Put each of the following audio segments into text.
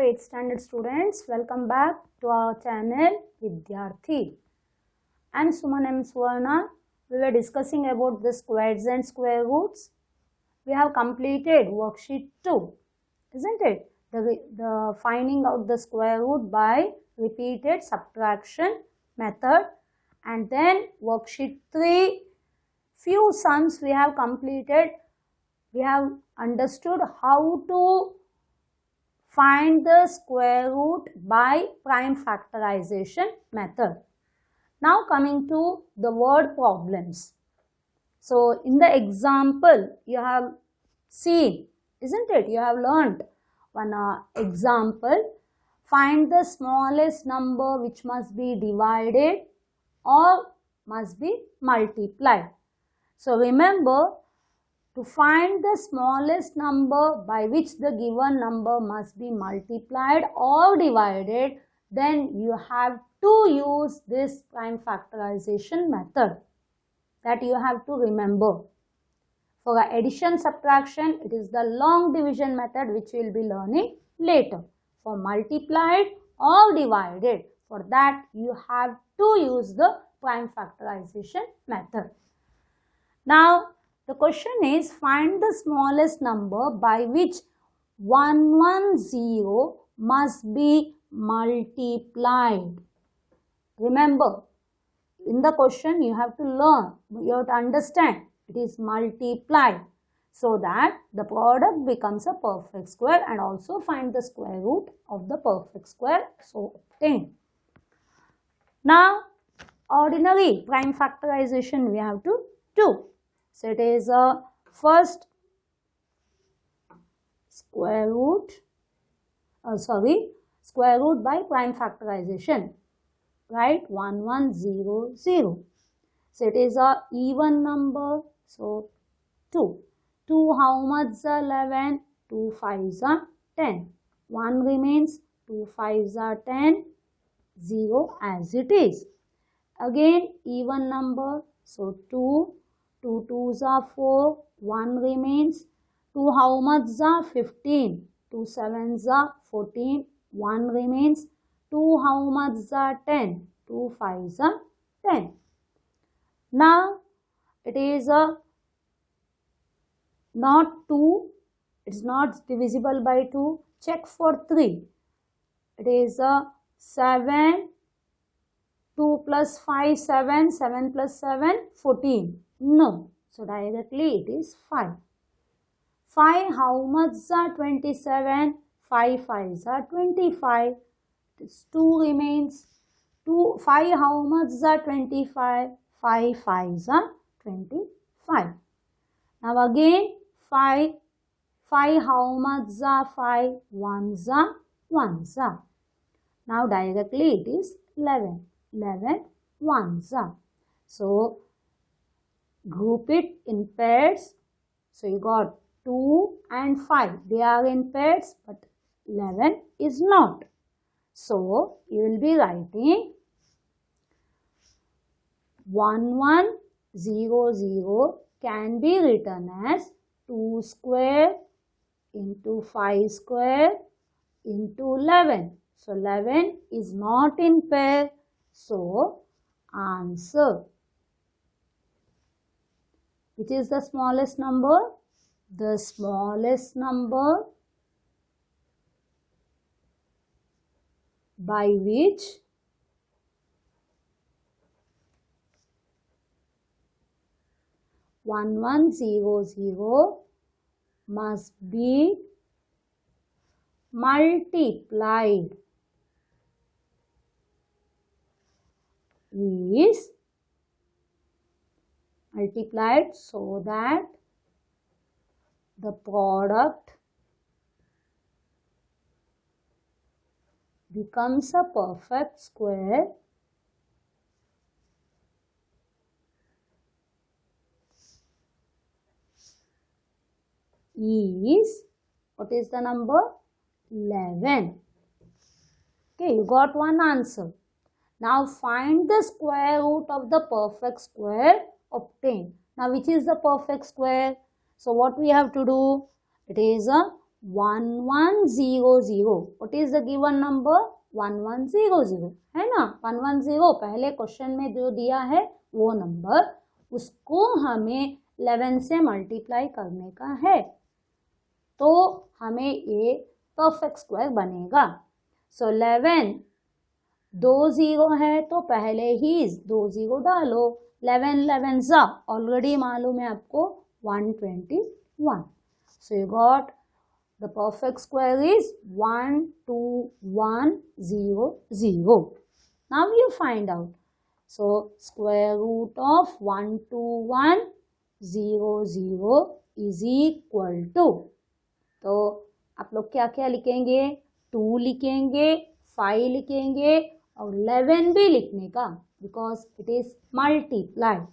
8th standard students, welcome back to our channel Vidyarthi. I am Suman M. Swarna. We were discussing about the squares and square roots. We have completed worksheet 2, isn't it? The finding out the square root by repeated subtraction method. And then worksheet 3, few sums we have completed. We have understood how to find the square root by prime factorization method. Now coming to the word problems. So in the example you have seen, isn't it? You have learnt one example. Find the smallest number which must be divided or must be multiplied. So remember, to find the smallest number by which the given number must be multiplied or divided, then you have to use this prime factorization method. That you have to remember. For addition subtraction, it is the long division method which we will be learning later. For multiplied or divided, for that you have to use the prime factorization method. Now, the question is, find the smallest number by which 110 must be multiplied. Remember, in the question you have to learn, you have to understand it is multiplied so that the product becomes a perfect square, and also find the square root of the perfect square, so obtain. Now, ordinary prime factorization we have to do. So it is a first square root by prime factorization, right? 1100. So it is a even number, so 2. 2 how much is 11? 2 5s are 10. 1 remains, 2 5s are 10, 0 as it is. Again even number, so 2. 2 2s are 4, 1 remains. 2 how much are 15? 2 7s are 14, 1 remains. 2 how much are 10? 2 5s are 10. Now it is not 2, it is not divisible by 2. Check for 3. It is 7, 2 plus 5, 7, 7 plus 7, 14. No. So directly it is 5. 5 how much are 27? 5 5s are 25. It is 2 remains. 5 how much are 25? 5 5s are 25. Now again 5 how much are 5? 1s are 1s are. Now directly it is 11. 11 1s are. So group it in pairs. So you got 2 and 5. They are in pairs, but 11 is not. So you will be writing 1100 can be written as 2 square into 5 square into 11. So 11 is not in pair. So answer. Which is the smallest number? The smallest number by which one 1100 must be multiplied is multiplied so that the product becomes a perfect square is, what is the number? 11. Okay, you got one answer. Now find the square root of the perfect square, obtain. Now which is the perfect square? So what we have to do? It is a 1100. What is the given number? 1100 है ना, 110 पहले question में जो दिया है वो number, उसको हमें 11 से मल्टीप्लाई करने का है, तो हमें ये परफेक्ट स्क्वायर बनेगा। सो 11 दो जीरो है तो पहले ही 2 जीरो डालो, 11 11 जा ऑलरेडी मालूम है आपको 121. So you got the perfect square is 12100. Now you find out. So square root of 12100 is equal to, तो आप लोग क्या क्या लिखेंगे? 2 लिखेंगे, 5 लिखेंगे और 11 भी लिखने का, because it is multiplied.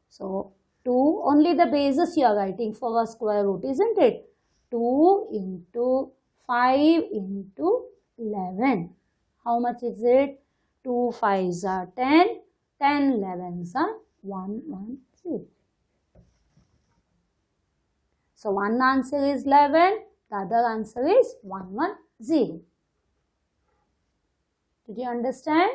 So 2 only the basis you are writing for a square root, isn't it? 2 into 5 into 11. How much is it? 2 5s are 10, 10 11s are 110. So one answer is 11, the other answer is 110. Did you understand?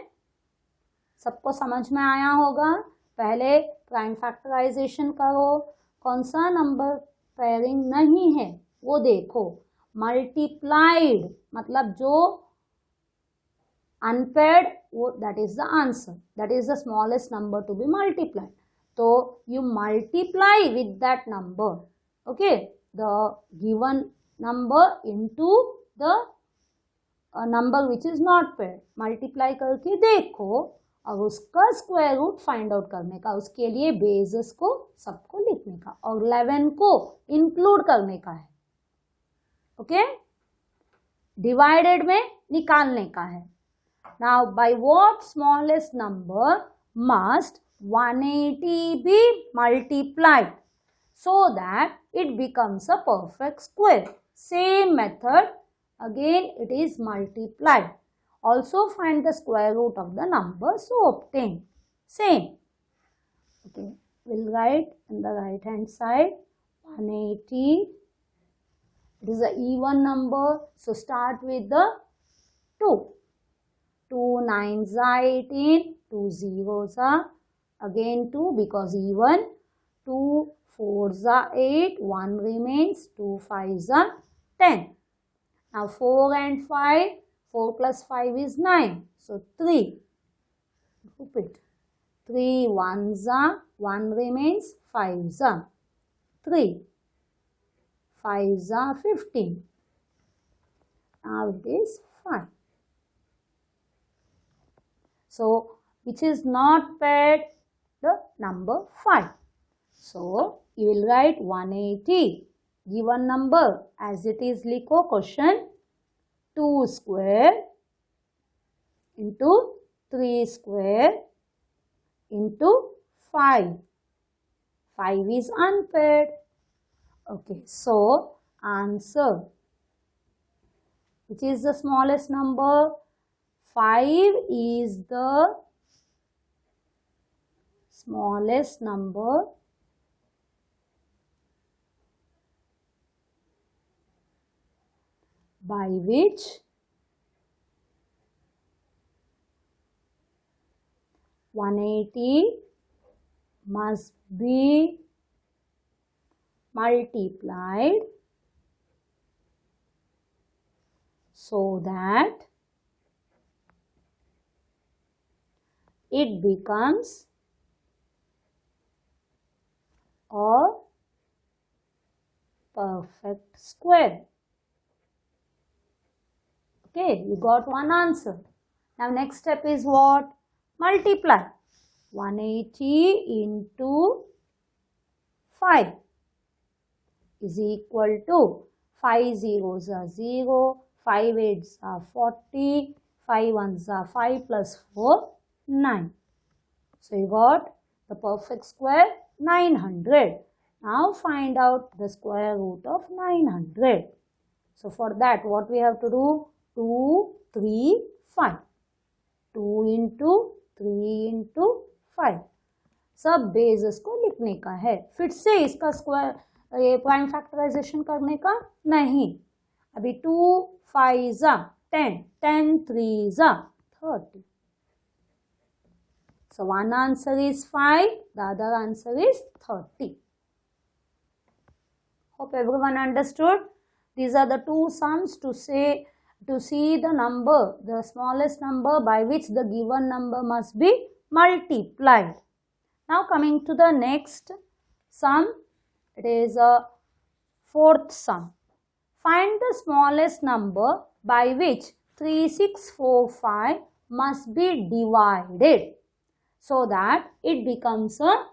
सबको समझ में आया होगा? पहले prime factorisation करो, कौन सा number pairing नहीं है वो देखो, मल्टीप्लाइड मतलब जो अनपेयर्ड, वो that is the answer, that is the smallest number to be multiplied, तो you multiply with that number, okay, the given number into the number which is not paired, multiply करके देखो और उसका square root find out करने का, उसके लिए basis को सबको लिखने का और 11 को इंक्लूड करने का है, ओके, डिवाइडेड में निकालने का है। Now by what smallest number must 180 be multiplied so that it becomes a perfect square? Same method, again it is multiplied. Also find the square root of the number, so obtain. Same. Okay, we'll write in the right hand side 180. It is an even number, so start with the 2. 2 9s are 18, 2 zeros are again 2 because even, 2 4s are 8, 1 remains, 2 5s are 10. Now 4 and 5, 4 plus 5 is 9, so 3. Group it. 3 1s are, 1 remains, 5s are 3. 5s are 15. Now it is 5. So which is not paired? The number 5. So you will write 180. Given number as it is, लिखो question, 2 square into 3 square into 5. 5 is unpaired. Okay, so answer, which is the smallest number? 5 is the smallest number by which (180) must be multiplied so that it becomes a perfect square. Okay, you got one answer. Now next step is what? Multiply. 180 into 5 is equal to, 5 zeros are 0, 5 8s are 40, 5 1s are 5 plus 4, 9. So you got the perfect square 900. Now find out the square root of 900. So for that what we have to do? 2 3 5. 2 into 3 into 5. सब basis को लिखने का है, फिर से इसका square ये prime factorisation करने का नहीं, अभी 2 5 जा 10, 10 3 जा 30. So one answer is 5, the other answer is 30. Hope everyone understood. These are the two sums to see the number, the smallest number by which the given number must be multiplied. Now coming to the next sum, it is a fourth sum. Find the smallest number by which 3645 must be divided so that it becomes a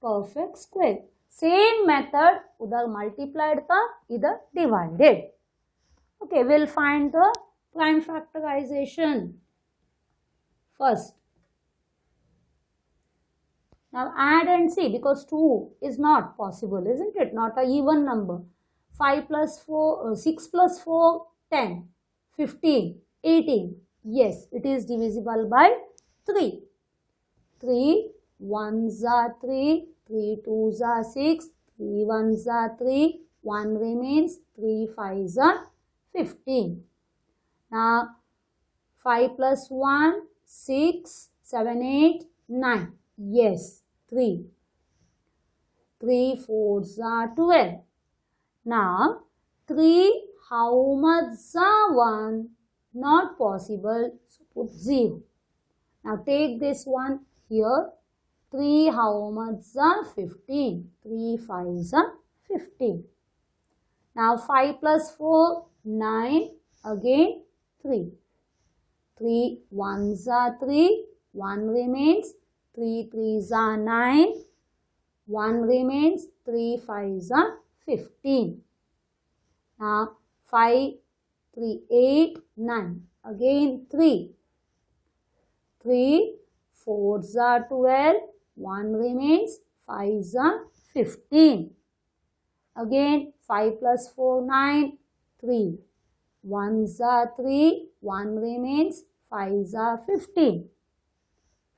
perfect square. Same method, उधर multiplied था, इधर divided. Okay, we'll find the prime factorization first. Now add and see, because 2 is not possible, isn't it? Not a even number. 5 plus 4, 6 plus 4, 10, 15, 18. Yes, it is divisible by 3. 3 1s are 3, 3 2s are 6, 3 1s are 3, 1 remains, 3 5s are 15. Now 5 plus 1, 6, 7, 8, 9. Yes, 3. 3 4s are 12. Now 3 how much are 1? Not possible, so put 0. Now take this one here. 3 how much are 15? 3 5s are 15. Now 5 plus 4, 9. Again 3. 3 1s are 3. 1 remains. 3 3s are 9. 1 remains. 3 5s are 15. Now 5 3 8 9. Again 3. 3 4s are 12. 1 remains. 5s are 15. Again 5 plus 4 9. 3. 1s are 3. 1 remains. 5s are 15.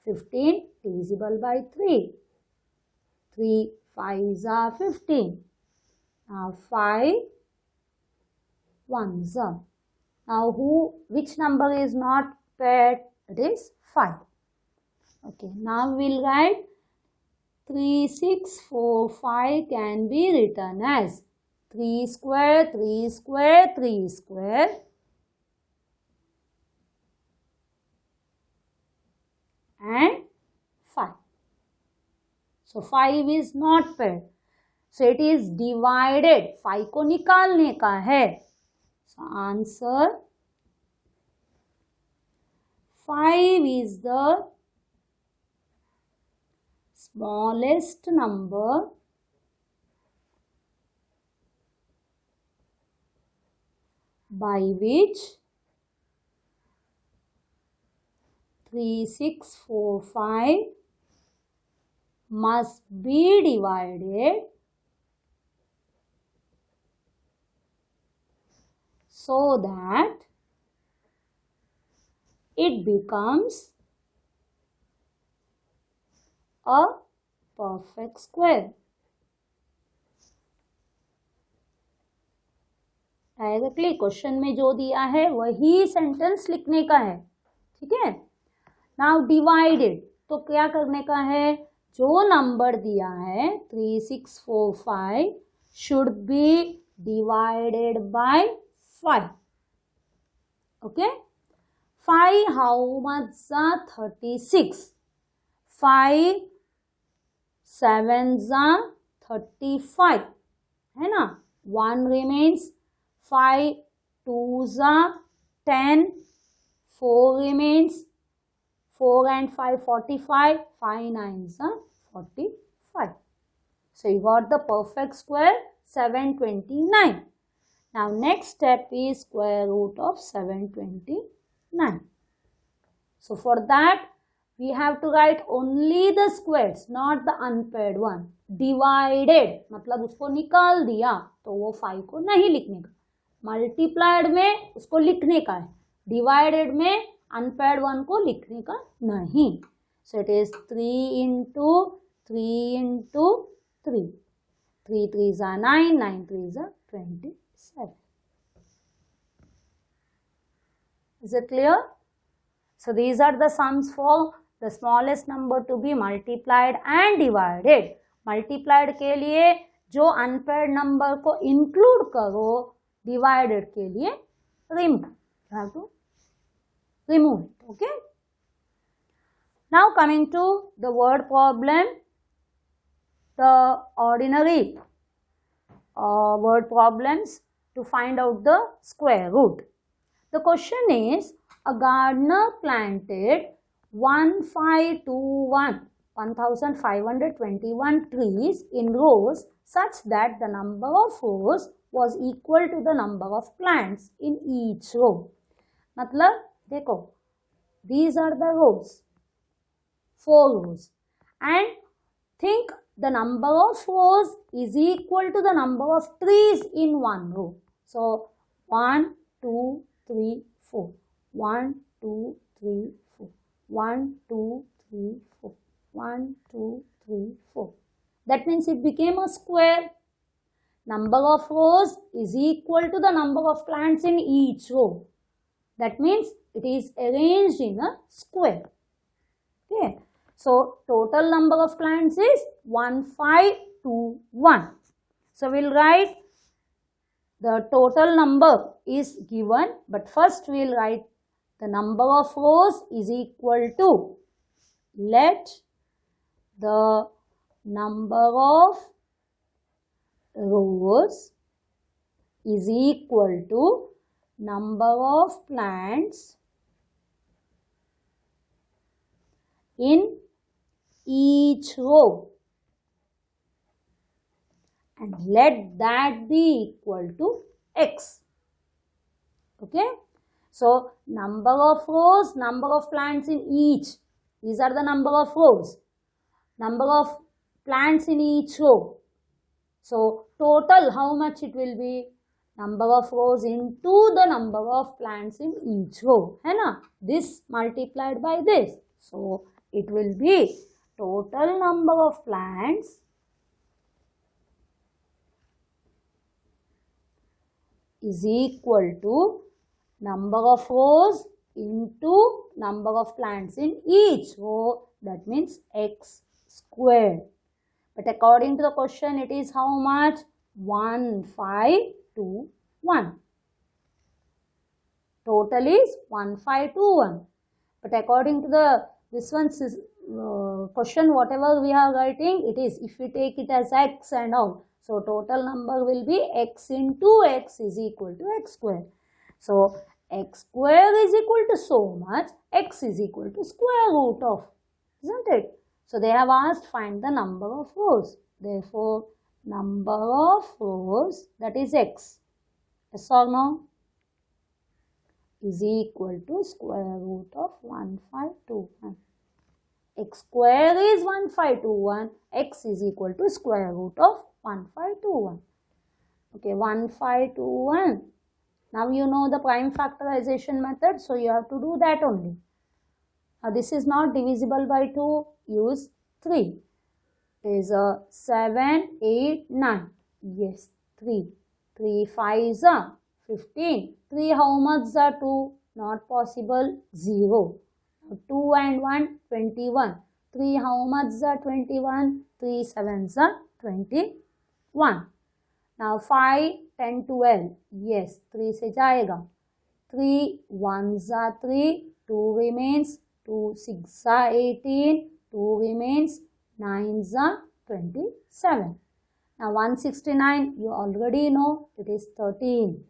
15 divisible by 3. 3 5s are 15. Now 5 1s are. Now which number is not paired? It is 5. Okay, now we'll write 3645 can be written as 3 square, 3 square, 3 square and 5. So 5 is not paired. So it is divided. 5 को निकालने का है. So answer 5 is the smallest number by which 3645 must be divided so that it becomes a perfect square. Directly question में जो दिया है वही sentence लिखने का है. ठीक है. नाउ डिवाइडेड, तो क्या करने का है? जो नंबर दिया है 3645 should be divided by 5. Okay. 5 how much are 36. 5 7s are 35 है ना. 1 remains. 5 2s are 10. 4 remains. 4 and 5 45. 5 9s are 45. So you got the perfect square 729. Now next step is square root of 729. So for that we have to write only the squares, not the unpaired one. Divided मतलब उसको निकाल दिया तो वो 5 को नहीं लिखने का. मल्टीप्लाइड में उसको लिखने का है. डिवाइडेड में अनपेयर्ड वन को लिखने का नहीं. So it is 3 into 3 into 3. 3 3s are 9, 9 3s are 27. Is it clear? So these are the sums for the smallest number to be multiplied and divided. Multiplied के लिए जो unpaired number को include करो, divided के लिए remove. You have to remove it. Okay. Now coming to the word problem, the ordinary word problems to find out the square root. The question is, a gardener planted 1521 trees in rows such that the number of rows was equal to the number of plants in each row. मतलब देखो, these are the rows, 4 rows, and think the number of rows is equal to the number of trees in one row. So 1, 2, 3, 4. 1, 2, 3, 4. 1, 2, 3, 4. 1, 2, 3, 4. That means it became a square. Number of rows is equal to the number of plants in each row. That means it is arranged in a square. Okay. So total number of plants is 1521. So we'll write the total number is given, but first we'll write the number of rows is equal to, let the number of rows is equal to number of plants in each row, and let that be equal to x. Okay. So number of rows, number of plants in each. These are the number of rows. Number of plants in each row. So total how much it will be? Number of rows into the number of plants in each row. है ना? This multiplied by this. So it will be total number of plants is equal to number of rows into number of plants in each row. That means x squared. But according to the question, it is how much? 1521. Total is 1521. But according to the this one's question, whatever we are writing, it is if we take it as x and all. So total number will be x into x is equal to x square. So x square is equal to so much, x is equal to square root of, isn't it? So they have asked find the number of rows. Therefore, number of rows, that is x, yes or no, is equal to square root of 1521. X square is 1521, x is equal to square root of 1521. Okay, 1521. Now you know the prime factorization method, so you have to do that only. Now this is not divisible by 2, use 3. It is a 7, 8, 9. Yes, 3. 3 5s are 15. 3 how much are 2? Not possible, 0. 2 and 1, 21. 3 how much are 21? 3 7s are 21. Now 5, 10, 12. Yes, 3 se jayega. 3 1s are 3. 2 remains. 2 6 are 18. 2 remains. 9s are 27. Now 169 you already know it is 13.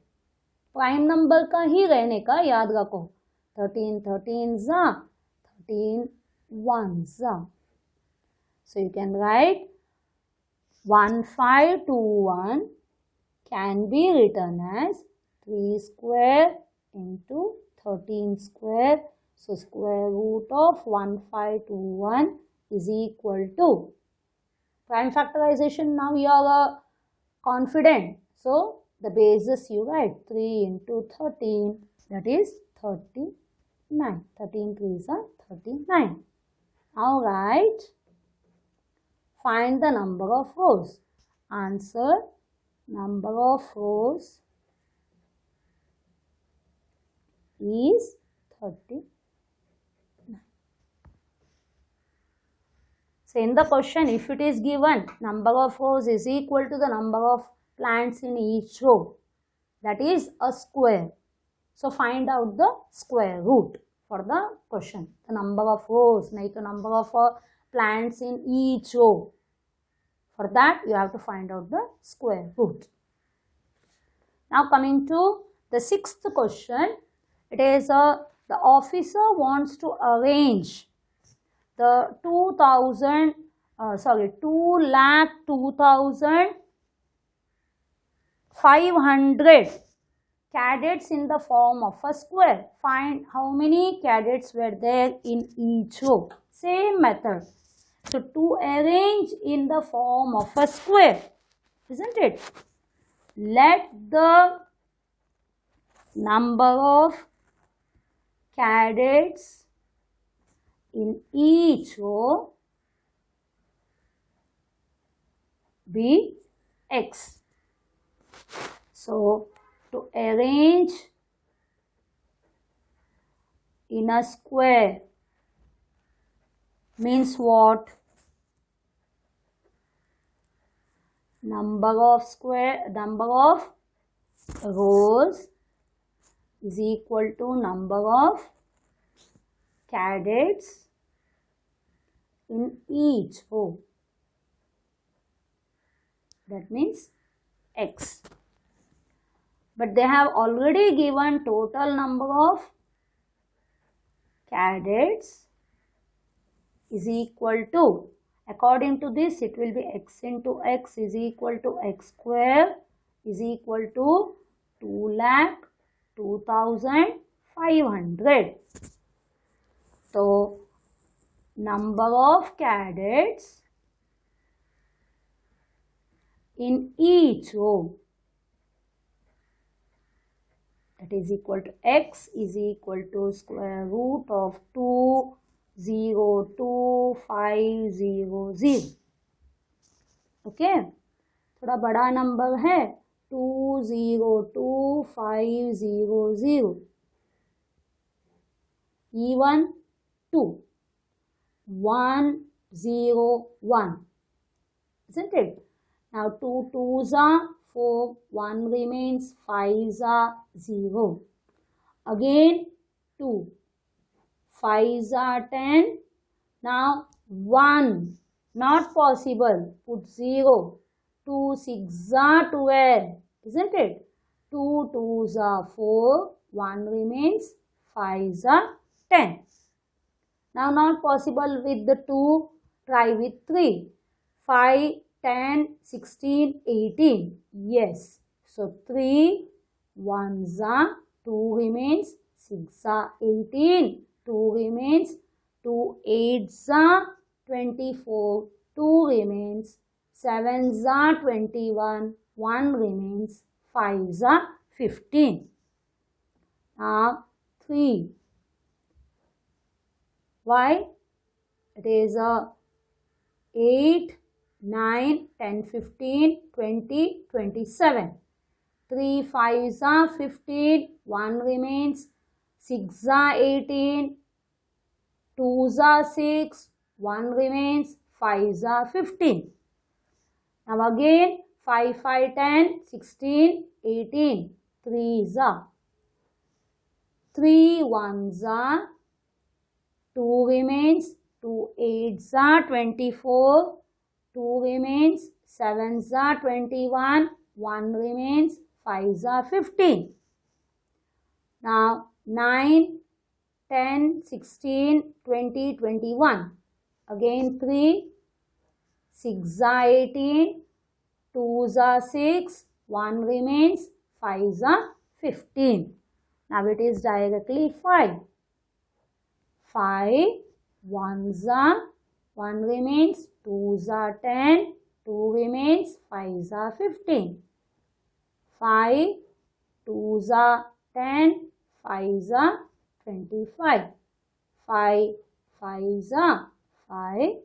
Prime number का ही रहने का याद रखो. 13 13s are 13 1s are. So you can write 1521 can be written as 3 square into 13 square. So square root of 1521 is equal to prime factorization. Now you are confident. So the basis you write 3 into 13, that is 39. 13 3s are 39. Now write find the number of rows. Answer, number of rows is 30. So in the question, if it is given number of rows is equal to the number of plants in each row, that is a square. So find out the square root for the question. The number of rows, like the number of plants in each row. For that, you have to find out the square root. Now coming to the sixth question, it is the officer wants to arrange the 2,02,500 cadets in the form of a square. Find how many cadets were there in each row. Same method. So to arrange in the form of a square, isn't it? Let the number of cadets in each row be x. So to arrange in a square means what? Number of rows is equal to number of cadets in each row. That means x. But they have already given total number of cadets is equal to, according to this it will be x into x is equal to x square is equal to 2,02,500. So number of cadets in each row, that is equal to x is equal to square root of 2,02,500. Okay, थोड़ा बड़ा number है 2,02,500. Even 2, 1,0,1, isn't it? Now 2 2s are 4, 1 remains, 5s are 0. Again 2, 5s are 10. Now 1, not possible, put 0. 2 6s are 12, isn't it? 2 2s are 4, 1 remains, 5s are 10. Now not possible with the 2, try with 3. 5, 10, 16, 18. Yes. So 3 1s are 2 remains, 6 are 18, 2 remains, 2 8s are 24, 2 remains, 7s are 21, 1 remains, 5s are 15. Now 3. Why? It is 8, 9, 10, 15, 20, 27. 3 5s are 15, 1 remains, 6 are 18, 2s are 6, 1 remains, 5s are 15. Now again 5 5 10, 16, 18, 3s are 3 1s are 2 remains, 2 8s are 24, 2 remains, 7s are 21, 1 remains, 5s are 15. Now 9, 10, 16, 20, 21. Again 3, 6 are 18, 2s are 6, 1 remains, 5s are 15. Now it is directly 5. 5, 1s are, 1 remains, 2s are 10, 2 remains, 5s are 15. 5, 2s are 10, 5s are 25. 5, 5s are 5,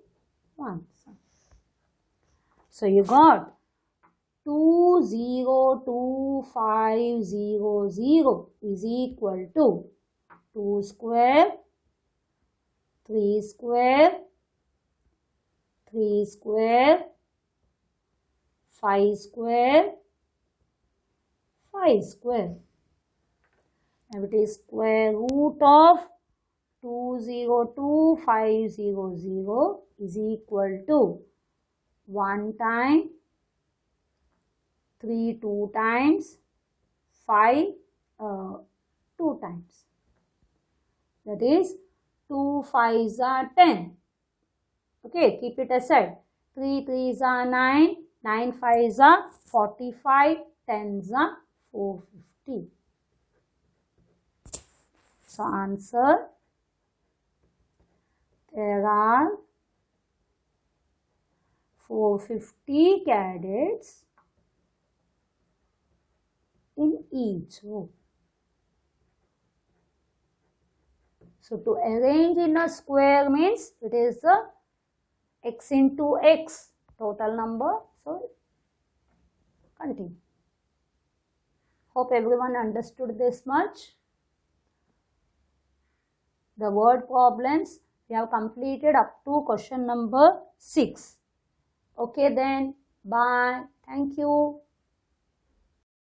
1s. So you got 2,02,500 is equal to 2 square, 3 square, 3 square, 5 square, 5 square. Now it is square root of 202500 is equal to 1 time, 3 2 times, 5 2 times. That is 2 5s are 10. Okay, keep it aside. 3 3s are 9, 9 5s are 45, 10s are 450. So answer, there are 450 cadets in each row. So to arrange in a square means it is the x into x total number. So continue. Hope everyone understood this much. The word problems we have completed up to question number 6. Okay then, bye. Thank you.